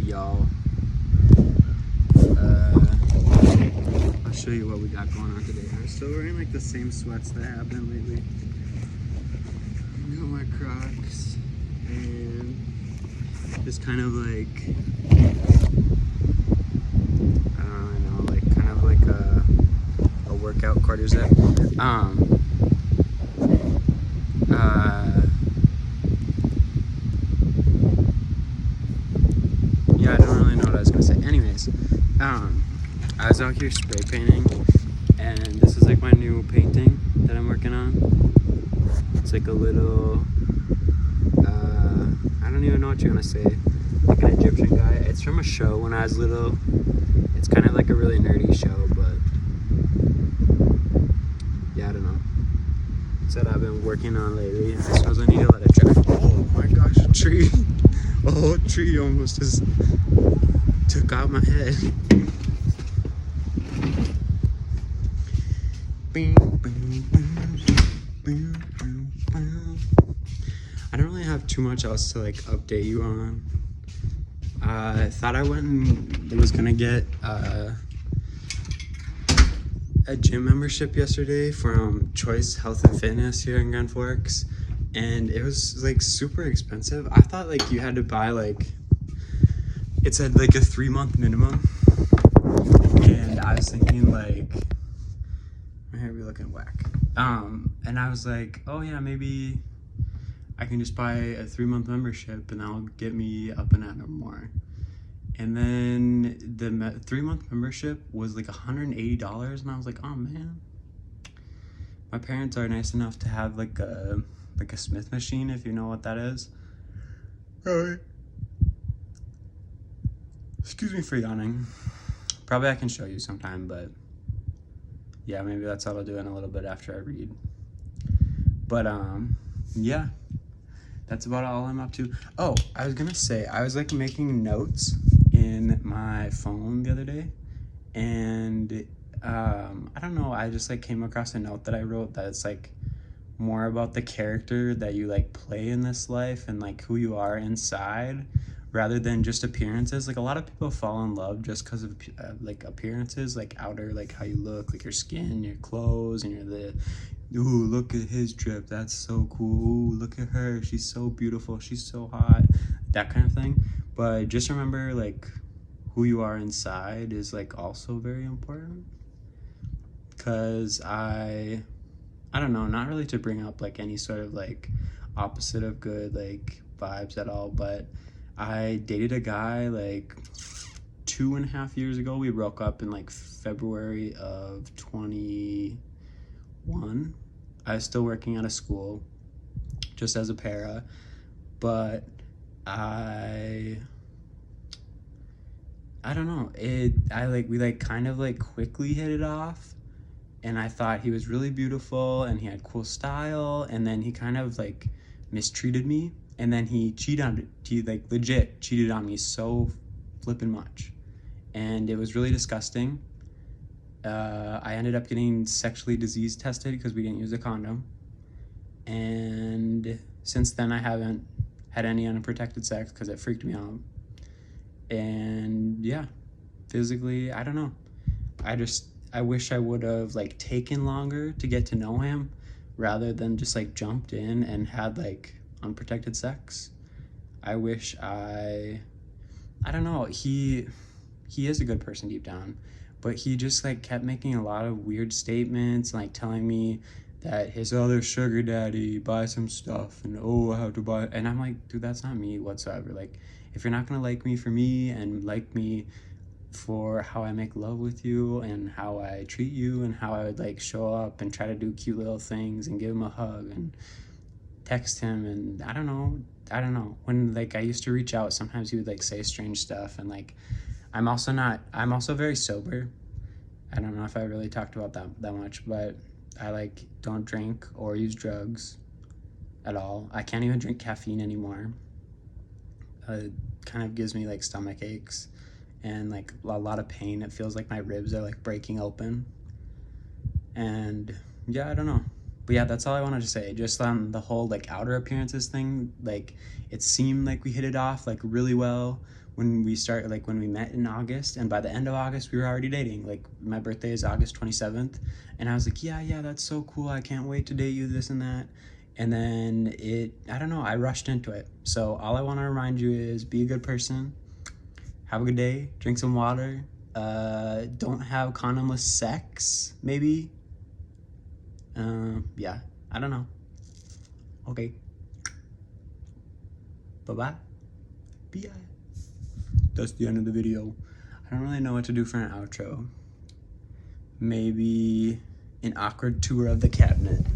y'all? I'll show you what we got going on today. I'm still wearing like the same sweats that I have been lately. I got my Crocs and just kind of like, I don't really know, like kind of like a workout quarter zip. Yeah, I don't really know what I was gonna say. Anyways, I was out here spray painting, and this is like my new painting that I'm working on. It's like a little, I don't even know what you're gonna say, like an Egyptian guy. It's from a show when I was little. It's kind of like a really nerdy show, but yeah, I don't know. It's what I've been working on lately. I suppose I need to let it dry. Oh my gosh, a tree. A whole tree almost just took out my head. I don't really have too much else to like update you on. I thought I went and was gonna get a gym membership yesterday from Choice Health and Fitness here in Grand Forks, and it was like super expensive. I thought like you had to buy like, it said like a 3-month minimum, and I was thinking like, my hair be looking whack. And I was like, oh yeah, maybe I can just buy a 3-month membership and that'll get me up and at or more. And then the 3-month membership was like $180, and I was like, oh man. My parents are nice enough to have like a Smith machine, if you know what that is. Alright. Excuse me for yawning. Probably I can show you sometime, but yeah, maybe that's what I'll do in a little bit after I read. But yeah, that's about all I'm up to. Oh, I was gonna say, I was like making notes in my phone the other day, and I don't know, I just like came across a note that I wrote that it's like more about the character that you like play in this life and like who you are inside rather than just appearances. Like a lot of people fall in love just because of like appearances, like outer, like how you look, like your skin, your clothes, and you're the, ooh, look at his drip, that's so cool, ooh, look at her, she's so beautiful, she's so hot, that kind of thing. But just remember, like, who you are inside is like also very important. Because I don't know, not really to bring up like any sort of like opposite of good like vibes at all, but I dated a guy like 2.5 years ago. We broke up in like February of 21. I was still working at a school just as a para, but I don't know, we like kind of like quickly hit it off, and I thought he was really beautiful and he had cool style, and then he kind of like mistreated me, and then he like legit cheated on me so flippin' much, and it was really disgusting. I ended up getting sexually disease tested because we didn't use a condom, and since then I haven't had any unprotected sex because it freaked me out. And yeah, physically, I don't know, I wish I would have like taken longer to get to know him rather than just like jumped in and had like unprotected sex. I wish I don't know, he is a good person deep down, but he just like kept making a lot of weird statements, like telling me that his other sugar daddy buys some stuff, and oh, I have to buy, and I'm like, dude, that's not me whatsoever. Like, if you're not gonna like me for me and like me for how I make love with you and how I treat you and how I would like show up and try to do cute little things and give him a hug and text him, and I don't know, when like I used to reach out, sometimes he would like say strange stuff, and like I'm also very sober. I don't know if I really talked about that much, but I like don't drink or use drugs at all. I can't even drink caffeine anymore. It kind of gives me like stomach aches and like a lot of pain. It feels like my ribs are like breaking open. And yeah, I don't know. But yeah, that's all I wanted to say. Just on the whole like outer appearances thing, like it seemed like we hit it off like really well when we met in August, and by the end of August we were already dating. Like my birthday is August 27th, and I was like, yeah, that's so cool. I can't wait to date you, this and that. And then I don't know, I rushed into it. So all I want to remind you is be a good person. Have a good day. Drink some water. Don't have condomless sex, maybe. Yeah, I don't know. Okay. Bye-bye. Bye. That's the end of the video. I don't really know what to do for an outro. Maybe an awkward tour of the cabinet.